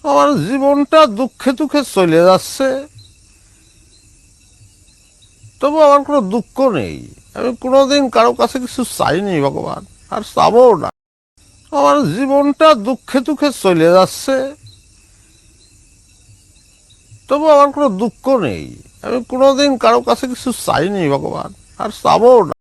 আমার জীবনটা দুঃখে দুঃখে চলে যাচ্ছে, তবু আমার কোনো দুঃখ নেই। আমি কোনোদিন কারো কাছে কিছু চাইনি ভগবান, আর চাবো না। আমার জীবনটা দুঃখে দুঃখে চলে যাচ্ছে, তবু আমার কোনো দুঃখ নেই। আমি কোনোদিন কারো কাছে কিছু চাইনি ভগবান, আর চাবো না।